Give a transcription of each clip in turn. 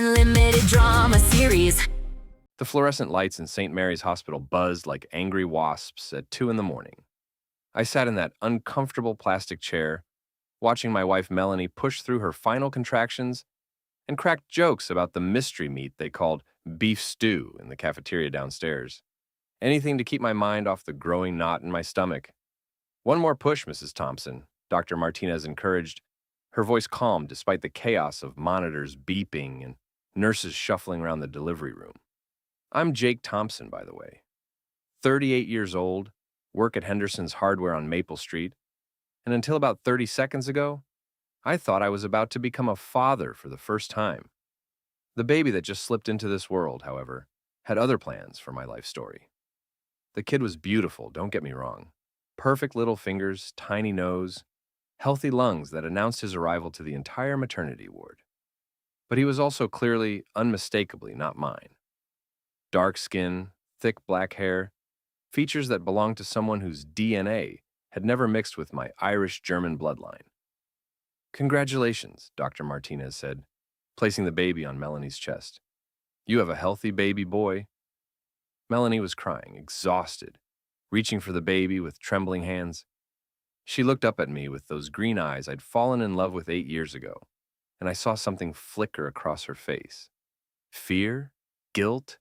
unlimited drama series. The fluorescent lights in St. Mary's Hospital buzzed like angry wasps at 2 in the morning. I sat in that uncomfortable plastic chair, watching my wife Melanie push through her final contractions and cracked jokes about the mystery meat they called beef stew in the cafeteria downstairs. Anything to keep my mind off the growing knot in my stomach. "One more push, Mrs. Thompson," Dr. Martinez encouraged, her voice calm despite the chaos of monitors beeping and nurses shuffling around the delivery room. I'm Jake Thompson, by the way. 38 years old, work at Henderson's Hardware on Maple Street, and until about 30 seconds ago, I thought I was about to become a father for the first time. The baby that just slipped into this world, however, had other plans for my life story. The kid was beautiful, don't get me wrong. Perfect little fingers, tiny nose, healthy lungs that announced his arrival to the entire maternity ward. But he was also clearly, unmistakably not mine. Dark skin, thick black hair, features that belonged to someone whose DNA had never mixed with my Irish-German bloodline. "Congratulations," Dr. Martinez said, placing the baby on Melanie's chest. "You have a healthy baby boy." Melanie was crying, exhausted, reaching for the baby with trembling hands. She looked up at me with those green eyes I'd fallen in love with 8 years ago, and I saw something flicker across her face. Fear? Guilt?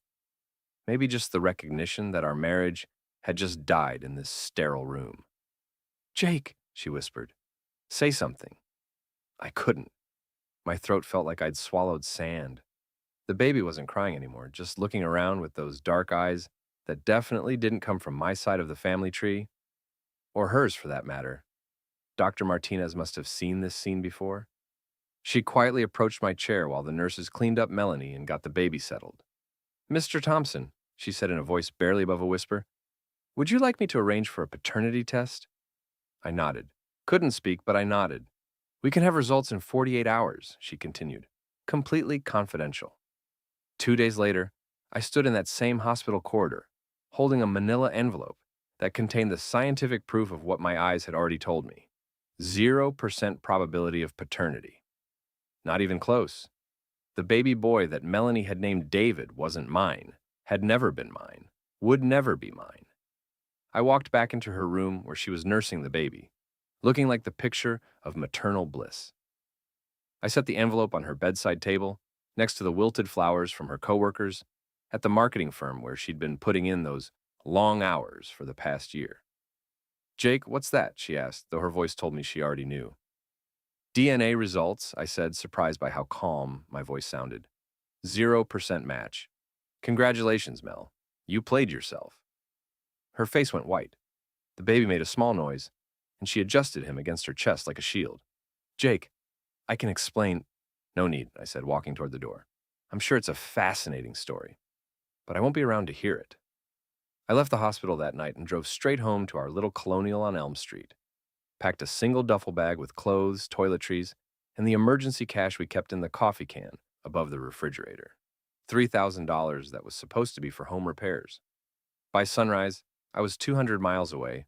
Maybe just the recognition that our marriage had just died in this sterile room. "Jake," she whispered, "say something." I couldn't. My throat felt like I'd swallowed sand. The baby wasn't crying anymore, just looking around with those dark eyes that definitely didn't come from my side of the family tree, or hers for that matter. Dr. Martinez must have seen this scene before. She quietly approached my chair while the nurses cleaned up Melanie and got the baby settled. "Mr. Thompson," she said in a voice barely above a whisper, "would you like me to arrange for a paternity test?" I nodded. Couldn't speak, but I nodded. "We can have results in 48 hours, she continued, completely confidential. 2 days later, I stood in that same hospital corridor, holding a manila envelope that contained the scientific proof of what my eyes had already told me. 0% probability of paternity. Not even close. The baby boy that Melanie had named David wasn't mine, had never been mine, would never be mine. I walked back into her room where she was nursing the baby, looking like the picture of maternal bliss. I set the envelope on her bedside table, next to the wilted flowers from her coworkers at the marketing firm where she'd been putting in those long hours for the past year. "Jake, what's that?" she asked, though her voice told me she already knew. "DNA results," I said, surprised by how calm my voice sounded. 0% match. "Congratulations, Mel. You played yourself." Her face went white. The baby made a small noise, and she adjusted him against her chest like a shield. "Jake, I can explain—" "No need," I said, walking toward the door. "I'm sure it's a fascinating story, but I won't be around to hear it." I left the hospital that night and drove straight home to our little colonial on Elm Street. Packed a single duffel bag with clothes, toiletries, and the emergency cash we kept in the coffee can above the refrigerator. $3,000 that was supposed to be for home repairs. By sunrise, I was 200 miles away,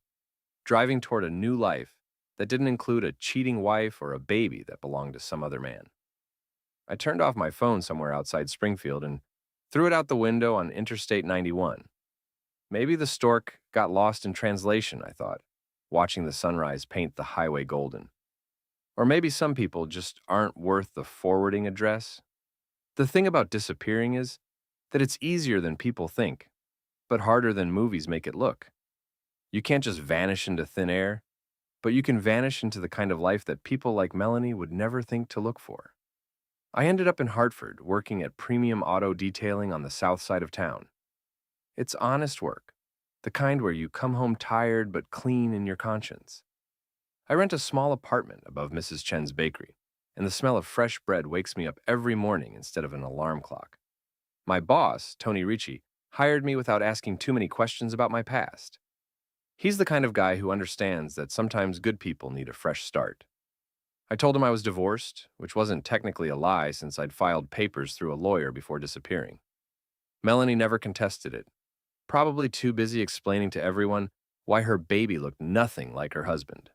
driving toward a new life that didn't include a cheating wife or a baby that belonged to some other man. I turned off my phone somewhere outside Springfield and threw it out the window on Interstate 91. Maybe the stork got lost in translation, I thought, watching the sunrise paint the highway golden. Or maybe some people just aren't worth the forwarding address. The thing about disappearing is that it's easier than people think, but harder than movies make it look. You can't just vanish into thin air, but you can vanish into the kind of life that people like Melanie would never think to look for. I ended up in Hartford, working at premium auto detailing on the south side of town. It's honest work, the kind where you come home tired but clean in your conscience. I rent a small apartment above Mrs. Chen's bakery, and the smell of fresh bread wakes me up every morning instead of an alarm clock. My boss, Tony Ricci, hired me without asking too many questions about my past. He's the kind of guy who understands that sometimes good people need a fresh start. I told him I was divorced, which wasn't technically a lie since I'd filed papers through a lawyer before disappearing. Melanie never contested it, probably too busy explaining to everyone why her baby looked nothing like her husband.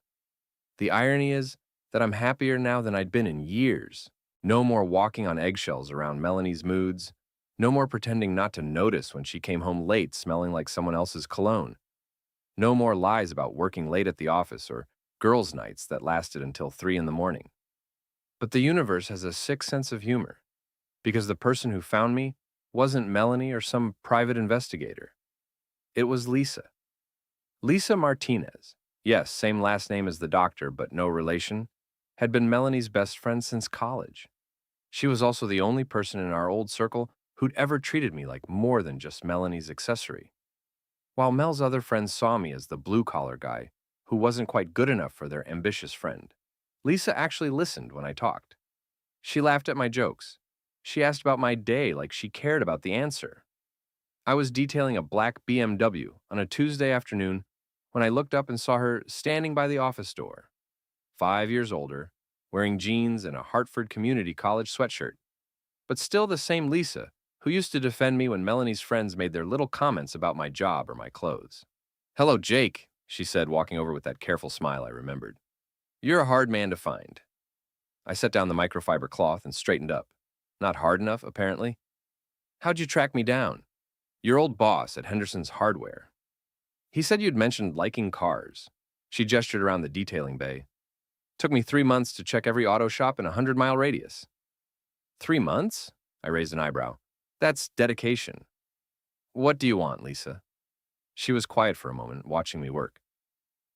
The irony is that I'm happier now than I'd been in years, No more walking on eggshells around Melanie's moods. No more pretending not to notice when she came home late smelling like someone else's cologne. No more lies about working late at the office or girls' nights that lasted until 3 in the morning. But the universe has a sick sense of humor, because the person who found me wasn't Melanie or some private investigator. It was Lisa. Lisa Martinez. Yes, same last name as the doctor, but no relation. Had been Melanie's best friend since college. She was also the only person in our old circle who'd ever treated me like more than just Melanie's accessory. While Mel's other friends saw me as the blue-collar guy who wasn't quite good enough for their ambitious friend, Lisa actually listened when I talked. She laughed at my jokes. She asked about my day like she cared about the answer. I was detailing a black BMW on a Tuesday afternoon when I looked up and saw her standing by the office door, 5 years older, wearing jeans and a Hartford Community College sweatshirt, but still the same Lisa who used to defend me when Melanie's friends made their little comments about my job or my clothes. "Hello, Jake," she said, walking over with that careful smile I remembered. "You're a hard man to find." I set down the microfiber cloth and straightened up. Not hard enough, apparently. "How'd you track me down?" "Your old boss at Henderson's Hardware. He said you'd mentioned liking cars." She gestured around the detailing bay. "Took me 3 months to check every auto shop in a 100-mile radius." 3 months? I raised an eyebrow. That's dedication. "What do you want, Lisa?" She was quiet for a moment, watching me work.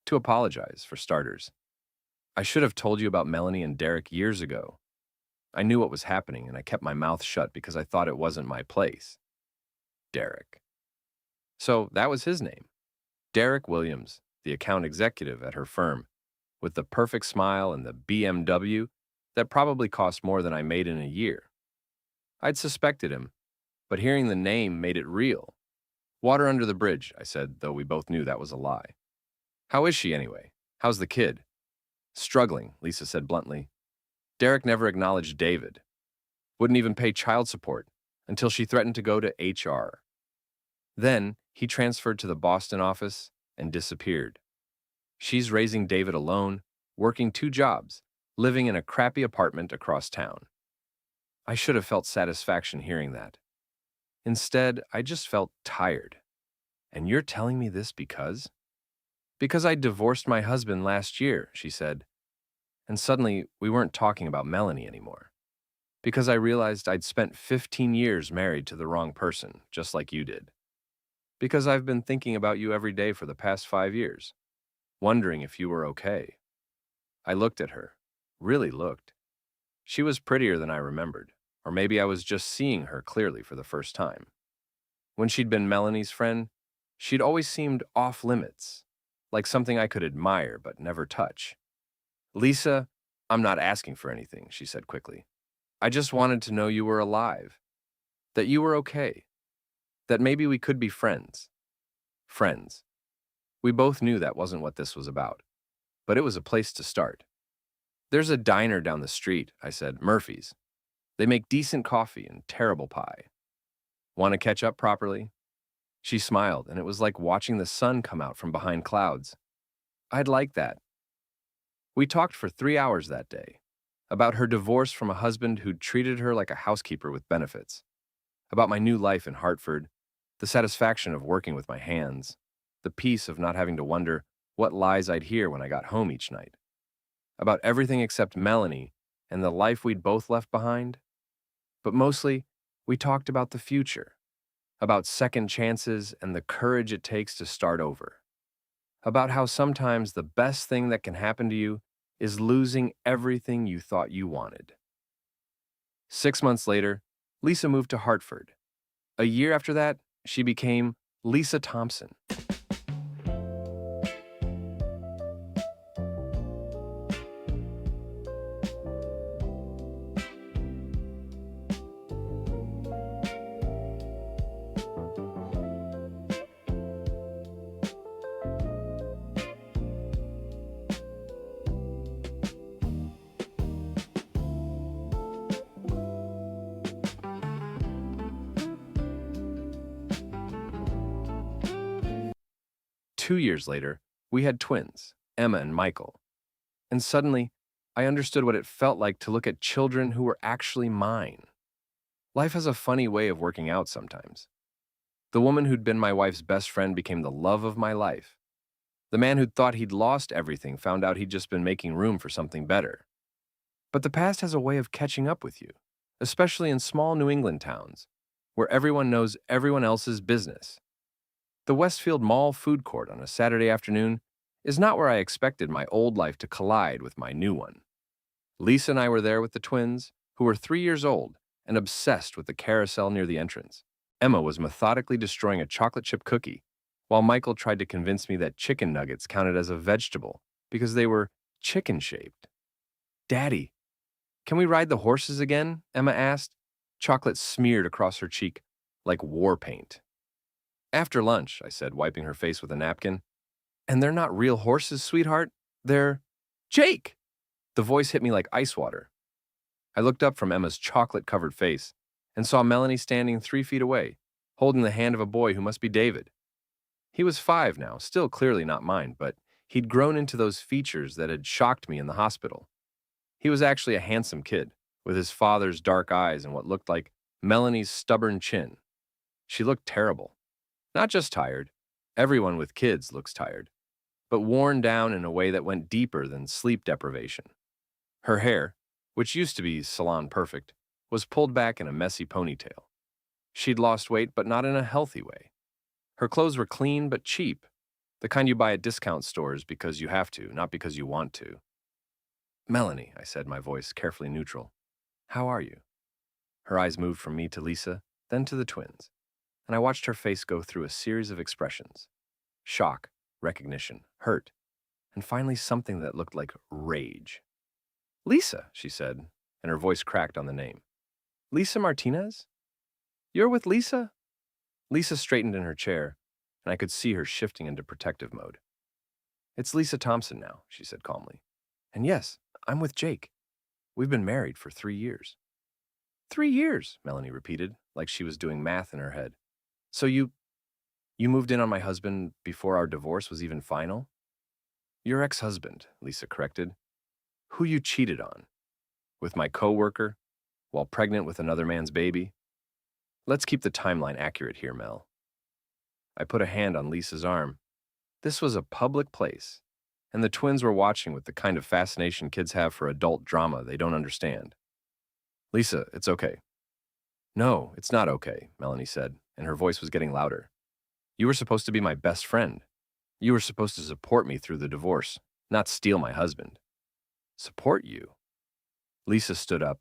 "To apologize, for starters. I should have told you about Melanie and Derek years ago. I knew what was happening, and I kept my mouth shut because I thought it wasn't my place." Derek. So that was his name. Derek Williams, the account executive at her firm, with the perfect smile and the BMW that probably cost more than I made in a year. I'd suspected him, but hearing the name made it real. "Water under the bridge," I said, though we both knew that was a lie. "How is she, anyway? How's the kid?" "Struggling," Lisa said bluntly. Derek never acknowledged David. Wouldn't even pay child support until she threatened to go to HR. Then he transferred to the Boston office and disappeared. She's raising David alone, working 2 jobs, living in a crappy apartment across town. I should have felt satisfaction hearing that. Instead, I just felt tired. "And you're telling me this because?" "Because I divorced my husband last year," she said. And suddenly, we weren't talking about Melanie anymore. Because I realized I'd spent 15 years married to the wrong person, just like you did. Because I've been thinking about you every day for the past 5 years, wondering if you were okay. I looked at her, really looked. She was prettier than I remembered, or maybe I was just seeing her clearly for the first time. When she'd been Melanie's friend, she'd always seemed off limits, like something I could admire but never touch. "Lisa, I'm not asking for anything," she said quickly. "I just wanted to know you were alive, that you were okay, that maybe we could be friends." Friends. We both knew that wasn't what this was about, but it was a place to start. "There's a diner down the street," I said, "Murphy's. They make decent coffee and terrible pie. Want to catch up properly?" She smiled, and it was like watching the sun come out from behind clouds. "I'd like that." We talked for 3 hours that day, about her divorce from a husband who'd treated her like a housekeeper with benefits, about my new life in Hartford, the satisfaction of working with my hands, the peace of not having to wonder what lies I'd hear when I got home each night, about everything except Melanie and the life we'd both left behind. But mostly, we talked about the future, about second chances and the courage it takes to start over, about how sometimes the best thing that can happen to you is losing everything you thought you wanted. 6 months later, Lisa moved to Hartford. A year after that, she became Lisa Thompson. Two years later, we had twins, Emma and Michael. And suddenly, I understood what it felt like to look at children who were actually mine. Life has a funny way of working out sometimes. The woman who'd been my wife's best friend became the love of my life. The man who'd thought he'd lost everything found out he'd just been making room for something better. But the past has a way of catching up with you, especially in small New England towns, where everyone knows everyone else's business. The Westfield Mall food court on a Saturday afternoon is not where I expected my old life to collide with my new one. Lisa and I were there with the twins, who were 3 years old and obsessed with the carousel near the entrance. Emma was methodically destroying a chocolate chip cookie, while Michael tried to convince me that chicken nuggets counted as a vegetable because they were chicken-shaped. "Daddy, can we ride the horses again?" Emma asked, chocolate smeared across her cheek like war paint. "After lunch," I said, wiping her face with a napkin. "And they're not real horses, sweetheart. They're—" "Jake!" The voice hit me like ice water. I looked up from Emma's chocolate-covered face and saw Melanie standing 3 feet away, holding the hand of a boy who must be David. He was 5 now, still clearly not mine, but he'd grown into those features that had shocked me in the hospital. He was actually a handsome kid, with his father's dark eyes and what looked like Melanie's stubborn chin. She looked terrible. Not just tired. Everyone with kids looks tired, but worn down in a way that went deeper than sleep deprivation. Her hair, which used to be salon perfect, was pulled back in a messy ponytail. She'd lost weight, but not in a healthy way. Her clothes were clean but cheap, the kind you buy at discount stores because you have to, not because you want to. "Melanie," I said, my voice carefully neutral, "how are you?" Her eyes moved from me to Lisa, then to the twins, and I watched her face go through a series of expressions: shock, recognition, hurt, and finally something that looked like rage. "Lisa," she said, and her voice cracked on the name. "Lisa Martinez? You're with Lisa?" Lisa straightened in her chair, and I could see her shifting into protective mode. "It's Lisa Thompson now," she said calmly. "And yes, I'm with Jake. We've been married for 3 years." 3 years, Melanie repeated, like she was doing math in her head. "So you moved in on my husband before our divorce was even final?" "Your ex-husband," Lisa corrected. "Who you cheated on. With my coworker, while pregnant with another man's baby. Let's keep the timeline accurate here, Mel." I put a hand on Lisa's arm. This was a public place, and the twins were watching with the kind of fascination kids have for adult drama they don't understand. "Lisa, it's okay." "No, it's not okay," Melanie said, and her voice was getting louder. "You were supposed to be my best friend. You were supposed to support me through the divorce, not steal my husband." "Support you?" Lisa stood up,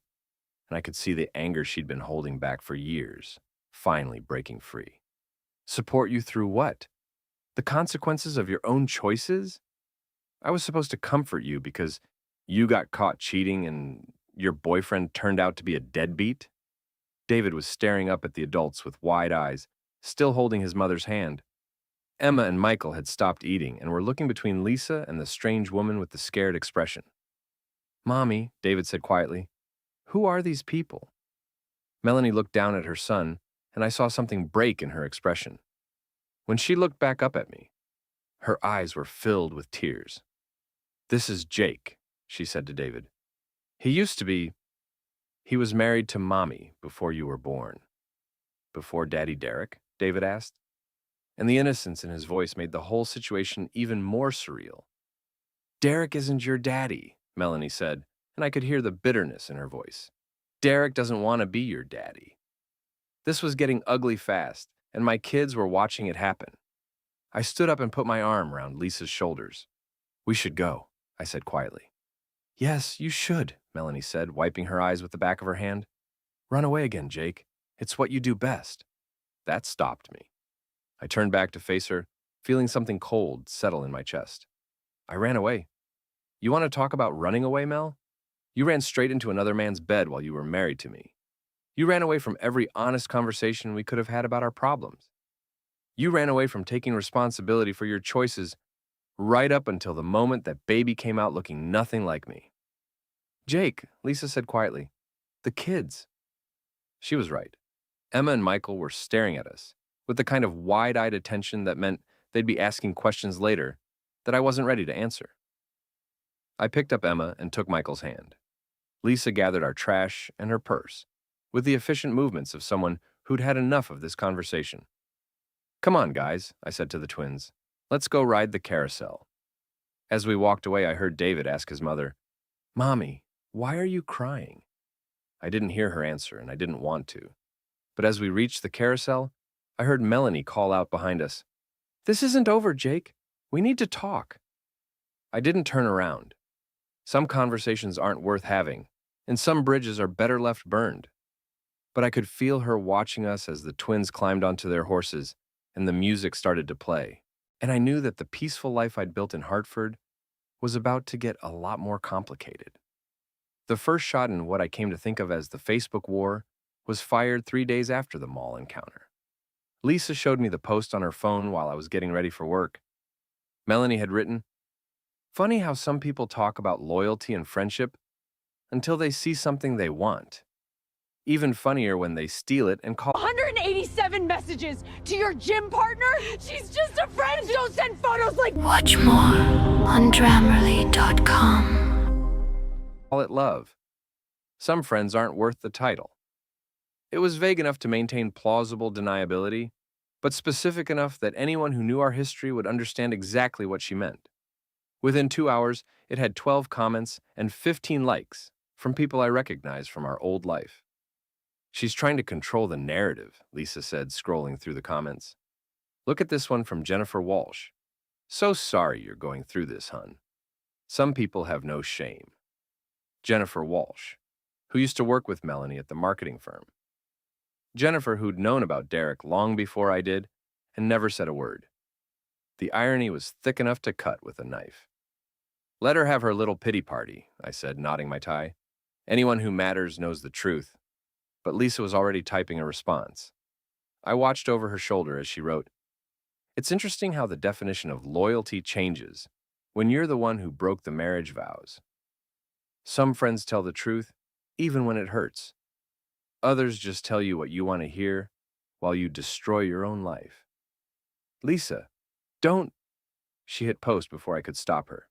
and I could see the anger she'd been holding back for years, finally breaking free. "Support you through what? The consequences of your own choices? I was supposed to comfort you because you got caught cheating and your boyfriend turned out to be a deadbeat?" David was staring up at the adults with wide eyes, still holding his mother's hand. Emma and Michael had stopped eating and were looking between Lisa and the strange woman with the scared expression. "Mommy," David said quietly, "who are these people?" Melanie looked down at her son, and I saw something break in her expression. When she looked back up at me, her eyes were filled with tears. "This is Jake," she said to David. He was married to Mommy before you were born." "Before Daddy Derek?" David asked. And the innocence in his voice made the whole situation even more surreal. "Derek isn't your daddy," Melanie said, and I could hear the bitterness in her voice. "Derek doesn't want to be your daddy." This was getting ugly fast, and my kids were watching it happen. I stood up and put my arm around Lisa's shoulders. "We should go," I said quietly. "Yes, you should," Melanie said, wiping her eyes with the back of her hand. "Run away again, Jake. It's what you do best." That stopped me. I turned back to face her, feeling something cold settle in my chest. "I ran away." "You want to talk about running away, Mel? You ran straight into another man's bed while you were married to me. You ran away from every honest conversation we could have had about our problems. You ran away from taking responsibility for your choices right up until the moment that baby came out looking nothing like me." "Jake," Lisa said quietly, "the kids." She was right. Emma and Michael were staring at us with the kind of wide-eyed attention that meant they'd be asking questions later that I wasn't ready to answer. I picked up Emma and took Michael's hand. Lisa gathered our trash and her purse, with the efficient movements of someone who'd had enough of this conversation. Come on, guys, I said to the twins. Let's go ride the carousel. As we walked away, I heard David ask his mother, Mommy, why are you crying? I didn't hear her answer, and I didn't want to. But as we reached the carousel, I heard Melanie call out behind us, This isn't over, Jake. We need to talk. I didn't turn around. Some conversations aren't worth having, and some bridges are better left burned. But I could feel her watching us as the twins climbed onto their horses and the music started to play. And I knew that the peaceful life I'd built in Hartford was about to get a lot more complicated. The first shot in what I came to think of as the Facebook war was fired 3 days after the mall encounter. Lisa showed me the post on her phone while I was getting ready for work. Melanie had written, Funny how some people talk about loyalty and friendship until they see something they want. Even funnier when they steal it and call 187 messages to your gym partner? She's just a friend. Don't send photos like. Watch more on Grammarly.com. it love. Some friends aren't worth the title. It was vague enough to maintain plausible deniability, but specific enough that anyone who knew our history would understand exactly what she meant. Within 2 hours, it had 12 comments and 15 likes from people I recognized from our old life. She's trying to control the narrative, Lisa said, scrolling through the comments. Look at this one from Jennifer Walsh. So sorry you're going through this, hun. Some people have no shame. Jennifer Walsh, who used to work with Melanie at the marketing firm. Jennifer, who'd known about Derek long before I did, and never said a word. The irony was thick enough to cut with a knife. Let her have her little pity party, I said, nodding my tie. Anyone who matters knows the truth. But Lisa was already typing a response. I watched over her shoulder as she wrote, It's interesting how the definition of loyalty changes when you're the one who broke the marriage vows. Some friends tell the truth, even when it hurts. Others just tell you what you want to hear while you destroy your own life. Lisa, don't... She hit post before I could stop her.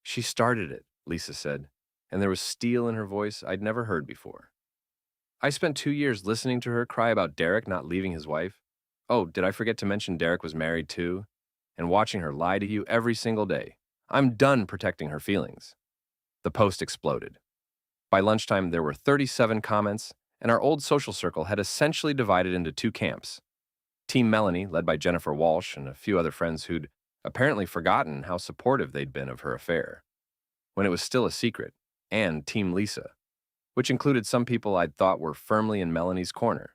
She started it, Lisa said, and there was steel in her voice I'd never heard before. I spent 2 years listening to her cry about Derek not leaving his wife. Oh, did I forget to mention Derek was married too? And watching her lie to you every single day. I'm done protecting her feelings. The post exploded. By lunchtime, there were 37 comments, and our old social circle had essentially divided into 2 camps. Team Melanie, led by Jennifer Walsh and a few other friends who'd apparently forgotten how supportive they'd been of her affair, when it was still a secret, and Team Lisa, which included some people I'd thought were firmly in Melanie's corner.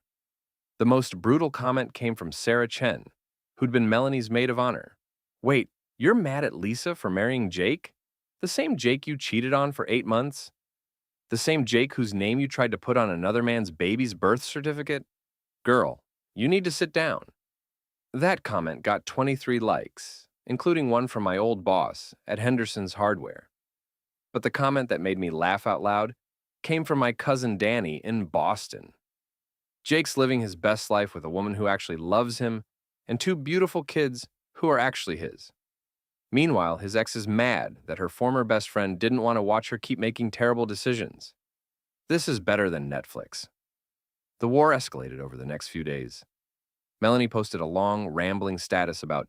The most brutal comment came from Sarah Chen, who'd been Melanie's maid of honor. Wait, you're mad at Lisa for marrying Jake? The same Jake you cheated on for 8 months? The same Jake whose name you tried to put on another man's baby's birth certificate? Girl, you need to sit down. That comment got 23 likes, including one from my old boss at Henderson's Hardware. But the comment that made me laugh out loud came from my cousin Danny in Boston. Jake's living his best life with a woman who actually loves him and 2 beautiful kids who are actually his. Meanwhile, his ex is mad that her former best friend didn't want to watch her keep making terrible decisions. This is better than Netflix. The war escalated over the next few days. Melanie posted a long, rambling status about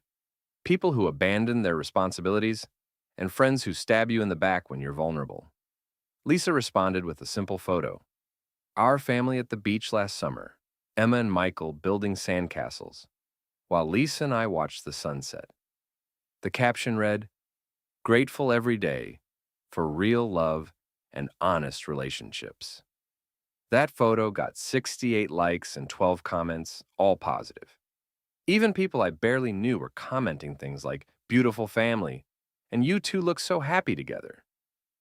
people who abandon their responsibilities and friends who stab you in the back when you're vulnerable. Lisa responded with a simple photo. Our family at the beach last summer, Emma and Michael building sandcastles, while Lisa and I watched the sunset. The caption read, Grateful every day for real love and honest relationships. That photo got 68 likes and 12 comments, all positive. Even people I barely knew were commenting things like, beautiful family, and you two look so happy together.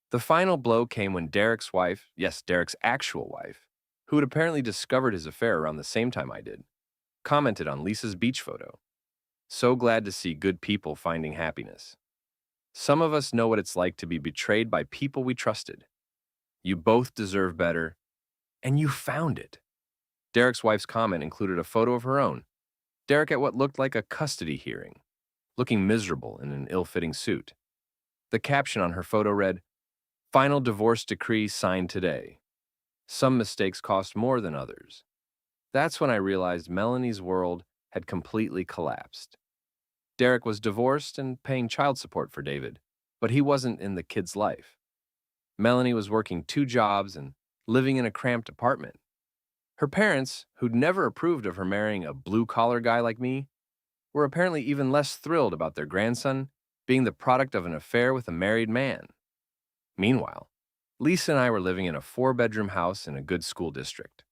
The final blow came when Derek's wife, yes, Derek's actual wife, who had apparently discovered his affair around the same time I did, commented on Lisa's beach photo. So glad to see good people finding happiness. Some of us know what it's like to be betrayed by people we trusted. You both deserve better, and you found it. Derek's wife's comment included a photo of her own, Derek at what looked like a custody hearing, looking miserable in an ill-fitting suit. The caption on her photo read, "Final divorce decree signed today. Some mistakes cost more than others." That's when I realized Melanie's world had completely collapsed. Derek was divorced and paying child support for David, but he wasn't in the kid's life. Melanie was working 2 jobs and living in a cramped apartment. Her parents, who'd never approved of her marrying a blue-collar guy like me, were apparently even less thrilled about their grandson being the product of an affair with a married man. Meanwhile, Lisa and I were living in a 4-bedroom house in a good school district.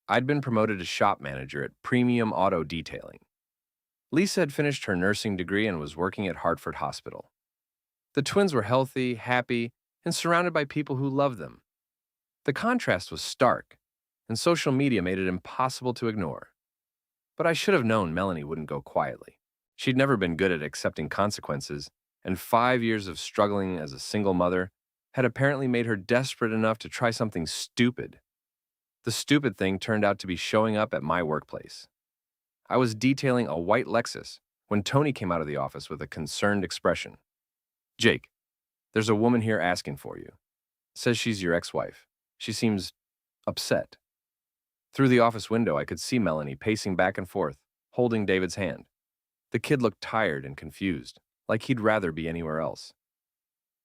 I'd been promoted to shop manager at Premium Auto Detailing. Lisa had finished her nursing degree and was working at Hartford Hospital. The twins were healthy, happy, and surrounded by people who loved them. The contrast was stark, and social media made it impossible to ignore. But I should have known Melanie wouldn't go quietly. She'd never been good at accepting consequences, and 5 years of struggling as a single mother had apparently made her desperate enough to try something stupid. The stupid thing turned out to be showing up at my workplace. I was detailing a white Lexus when Tony came out of the office with a concerned expression. "Jake, there's a woman here asking for you. Says she's your ex-wife. She seems upset." Through the office window, I could see Melanie pacing back and forth, holding David's hand. The kid looked tired and confused, like he'd rather be anywhere else.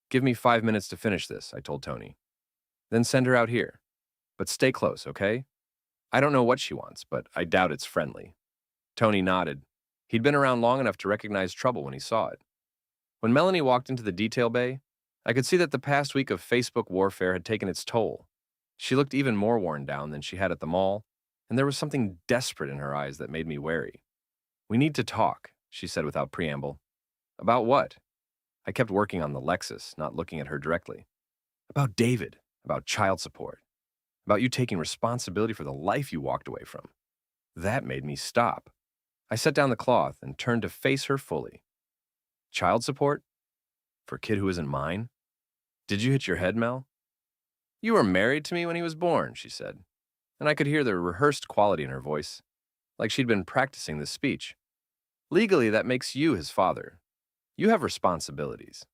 "Give me 5 minutes to finish this," I told Tony. "Then send her out here. But stay close, okay? I don't know what she wants, but I doubt it's friendly." Tony nodded. He'd been around long enough to recognize trouble when he saw it. When Melanie walked into the detail bay, I could see that the past week of Facebook warfare had taken its toll. She looked even more worn down than she had at the mall, and there was something desperate in her eyes that made me wary. "We need to talk," she said without preamble. "About what?" I kept working on the Lexus, not looking at her directly. "About David, about child support, about you taking responsibility for the life you walked away from." That made me stop. I set down the cloth and turned to face her fully. "Child support? For a kid who isn't mine? Did you hit your head, Mel?" "You were married to me when he was born," she said, and I could hear the rehearsed quality in her voice, like she'd been practicing this speech. "Legally, that makes you his father. You have responsibilities."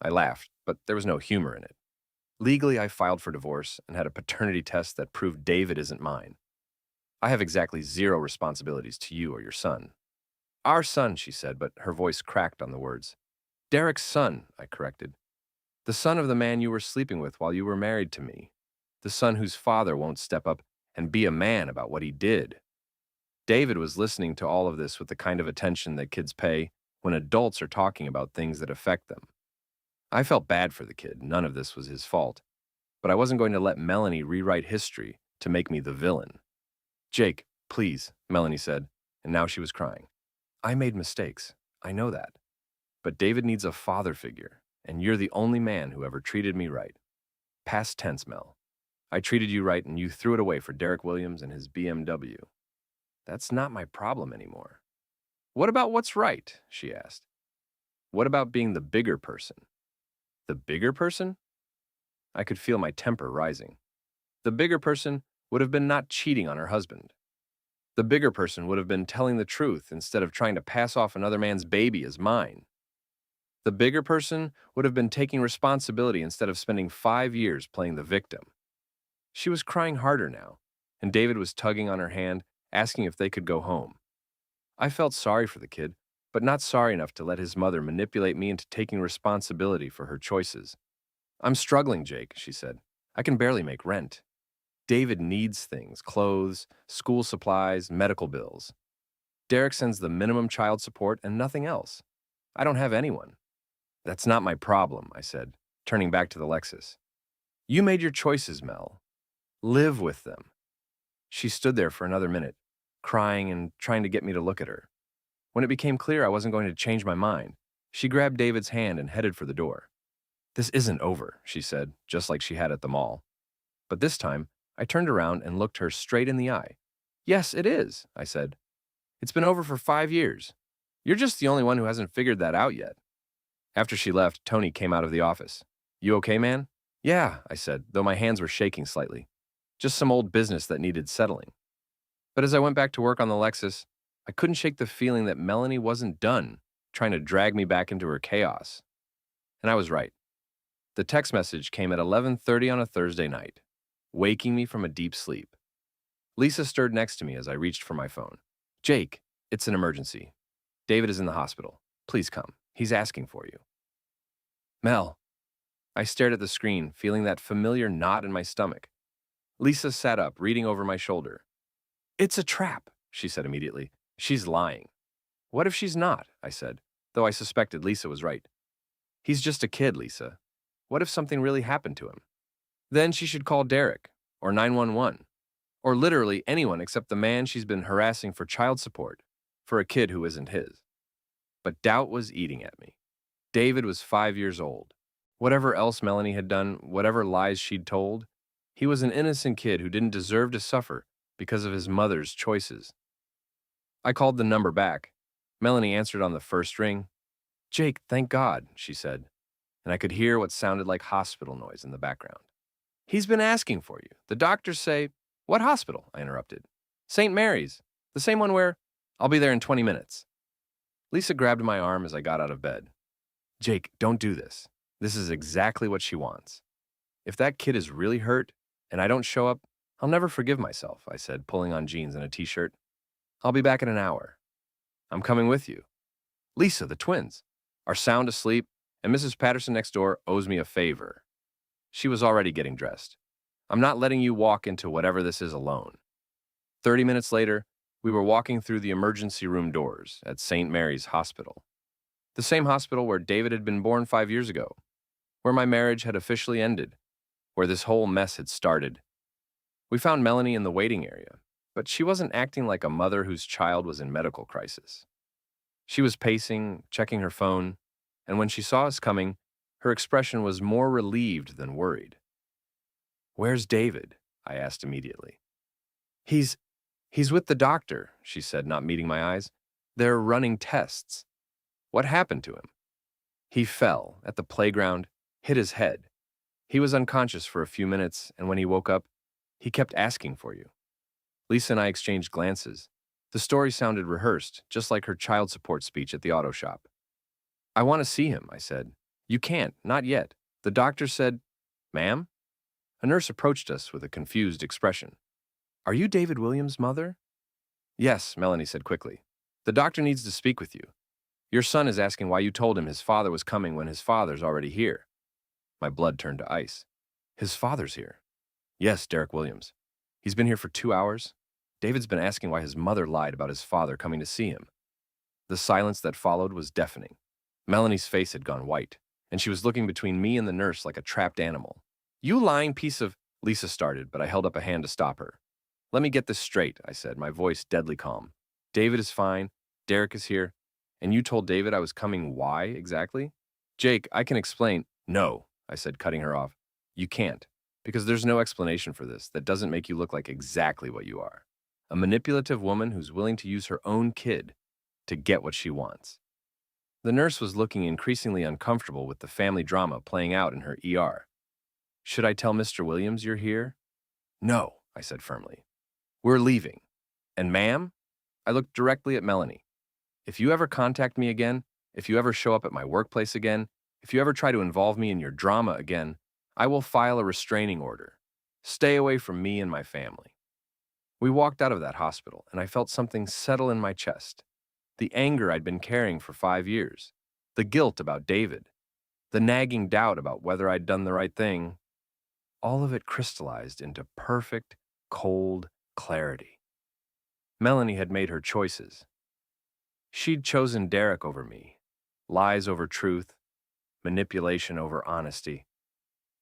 I laughed, but there was no humor in it. "Legally, I filed for divorce and had a paternity test that proved David isn't mine. I have exactly 0 responsibilities to you or your son." "Our son," she said, but her voice cracked on the words. "Derek's son," I corrected. "The son of the man you were sleeping with while you were married to me. The son whose father won't step up and be a man about what he did." David was listening to all of this with the kind of attention that kids pay when adults are talking about things that affect them. I felt bad for the kid. None of this was his fault. But I wasn't going to let Melanie rewrite history to make me the villain. "Jake, please," Melanie said, and now she was crying. "I made mistakes. I know that. But David needs a father figure, and you're the only man who ever treated me right. Past tense, Mel. I treated you right and you threw it away for Derek Williams and his BMW. That's not my problem anymore." "What about what's right?" she asked. "What about being the bigger person?" "The bigger person?" I could feel my temper rising. The bigger person would have been not cheating on her husband. The bigger person would have been telling the truth instead of trying to pass off another man's baby as mine. The bigger person would have been taking responsibility instead of spending 5 years playing the victim. She was crying harder now, and David was tugging on her hand, asking if they could go home. I felt sorry for the kid, but not sorry enough to let his mother manipulate me into taking responsibility for her choices. "I'm struggling, Jake," she said. "I can barely make rent. David needs things, clothes, school supplies, medical bills. Derek sends the minimum child support and nothing else. I don't have anyone." "That's not my problem," I said, turning back to the Lexus. "You made your choices, Mel. Live with them." She stood there for another minute, crying and trying to get me to look at her. When it became clear I wasn't going to change my mind, she grabbed David's hand and headed for the door. "This isn't over," she said, just like she had at the mall. But this time, I turned around and looked her straight in the eye. "Yes, it is," I said. "It's been over for 5 years. You're just the only one who hasn't figured that out yet." After she left, Tony came out of the office. "You okay, man?" "Yeah," I said, though my hands were shaking slightly. "Just some old business that needed settling." But as I went back to work on the Lexus, I couldn't shake the feeling that Melanie wasn't done trying to drag me back into her chaos. And I was right. The text message came at 11:30 on a Thursday night, waking me from a deep sleep. Lisa stirred next to me as I reached for my phone. "Jake, it's an emergency. David is in the hospital. Please come. He's asking for you." "Mel." I stared at the screen, feeling that familiar knot in my stomach. Lisa sat up, reading over my shoulder. "It's a trap," she said immediately. "She's lying." "What if she's not?" I said, though I suspected Lisa was right. "He's just a kid, Lisa. What if something really happened to him? Then she should call Derek, or 911, or literally anyone except the man she's been harassing for child support, for a kid who isn't his." But doubt was eating at me. David was 5 years old. Whatever else Melanie had done, whatever lies she'd told, he was an innocent kid who didn't deserve to suffer because of his mother's choices. I called the number back. Melanie answered on the first ring. "Jake, thank God," she said, and I could hear what sounded like hospital noise in the background. "He's been asking for you. The doctors say—" "What hospital?" I interrupted. "St. Mary's. The same one where—" "I'll be there in 20 minutes. Lisa grabbed my arm as I got out of bed. "Jake, don't do this. This is exactly what she wants. If that kid is really hurt and I don't show up, I'll never forgive myself," I said, pulling on jeans and a t-shirt. "I'll be back in an hour." "I'm coming with you." "Lisa, the twins are sound asleep, and Mrs. Patterson next door owes me a favor." She was already getting dressed. "I'm not letting you walk into whatever this is alone." 30 minutes later, we were walking through the emergency room doors at St. Mary's Hospital. The same hospital where David had been born 5 years ago, where my marriage had officially ended, where this whole mess had started. We found Melanie in the waiting area, but she wasn't acting like a mother whose child was in medical crisis. She was pacing, checking her phone, and when she saw us coming, her expression was more relieved than worried. "Where's David?" I asked immediately. He's with the doctor," she said, not meeting my eyes. "They're running tests." "What happened to him?" "He fell at the playground, hit his head. He was unconscious for a few minutes, and when he woke up, he kept asking for you." Lisa and I exchanged glances. The story sounded rehearsed, just like her child support speech at the auto shop. "I want to see him," I said. "You can't, not yet. The doctor said—" "Ma'am?" A nurse approached us with a confused expression. "Are you David Williams' mother?" "Yes," Melanie said quickly. "The doctor needs to speak with you. Your son is asking why you told him his father was coming when his father's already here." My blood turned to ice. "His father's here?" "Yes, Derek Williams. He's been here for 2 hours. David's been asking why his mother lied about his father coming to see him." The silence that followed was deafening. Melanie's face had gone white, and she was looking between me and the nurse like a trapped animal. "You lying piece of—" Lisa started, but I held up a hand to stop her. "Let me get this straight," I said, my voice deadly calm. "David is fine, Derek is here, and you told David I was coming why exactly?" "Jake, I can explain—" "No," I said, cutting her off. "You can't, because there's no explanation for this that doesn't make you look like exactly what you are. A manipulative woman who's willing to use her own kid to get what she wants." The nurse was looking increasingly uncomfortable with the family drama playing out in her ER. "Should I tell Mr. Williams you're here?" "No," I said firmly. "We're leaving. And ma'am," I looked directly at Melanie, "if you ever contact me again, if you ever show up at my workplace again, if you ever try to involve me in your drama again, I will file a restraining order. Stay away from me and my family." We walked out of that hospital, and I felt something settle in my chest. The anger I'd been carrying for 5 years, the guilt about David, the nagging doubt about whether I'd done the right thing, all of it crystallized into perfect, cold clarity. Melanie had made her choices. She'd chosen Derek over me, lies over truth, manipulation over honesty.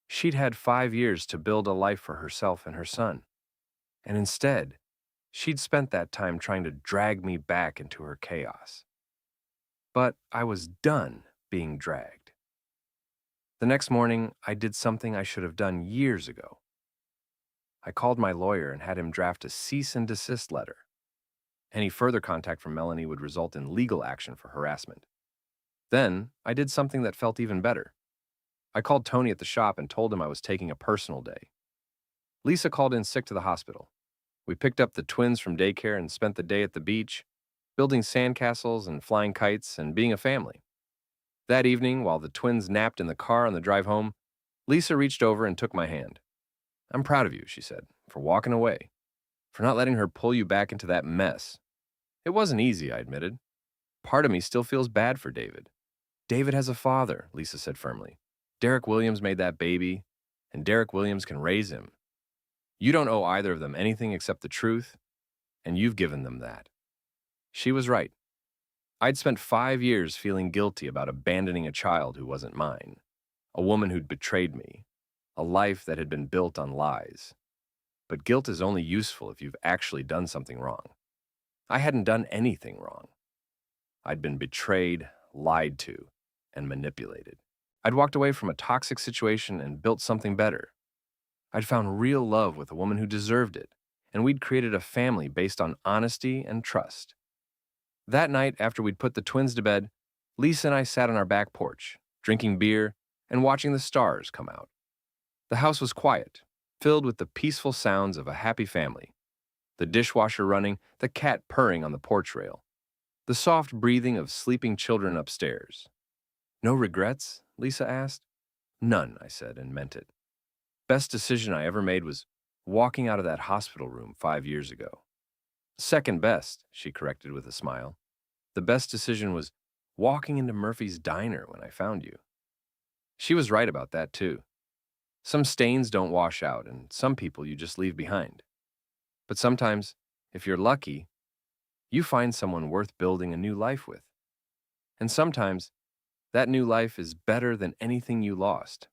She'd had 5 years to build a life for herself and her son, and instead, she'd spent that time trying to drag me back into her chaos. But I was done being dragged. The next morning, I did something I should have done years ago. I called my lawyer and had him draft a cease and desist letter. Any further contact from Melanie would result in legal action for harassment. Then, I did something that felt even better. I called Tony at the shop and told him I was taking a personal day. Lisa called in sick to the hospital. We picked up the twins from daycare and spent the day at the beach, building sandcastles and flying kites and being a family. That evening, while the twins napped in the car on the drive home, Lisa reached over and took my hand. "I'm proud of you," she said, "for walking away, for not letting her pull you back into that mess." It wasn't easy, I admitted. Part of me still feels bad for David. "David has a father," Lisa said firmly. "Derek Williams made that baby, and Derek Williams can raise him. You don't owe either of them anything except the truth, and you've given them that." She was right. I'd spent 5 years feeling guilty about abandoning a child who wasn't mine, a woman who'd betrayed me, a life that had been built on lies. But guilt is only useful if you've actually done something wrong. I hadn't done anything wrong. I'd been betrayed, lied to, and manipulated. I'd walked away from a toxic situation and built something better. I'd found real love with a woman who deserved it, and we'd created a family based on honesty and trust. That night, after we'd put the twins to bed, Lisa and I sat on our back porch, drinking beer and watching the stars come out. The house was quiet, filled with the peaceful sounds of a happy family. The dishwasher running, the cat purring on the porch rail, the soft breathing of sleeping children upstairs. "No regrets?" Lisa asked. "None," I said, and meant it. Best decision I ever made was walking out of that hospital room 5 years ago. Second best, she corrected with a smile. The best decision was walking into Murphy's diner when I found you. She was right about that, too. Some stains don't wash out, and some people you just leave behind. But sometimes, if you're lucky, you find someone worth building a new life with. And sometimes, that new life is better than anything you lost.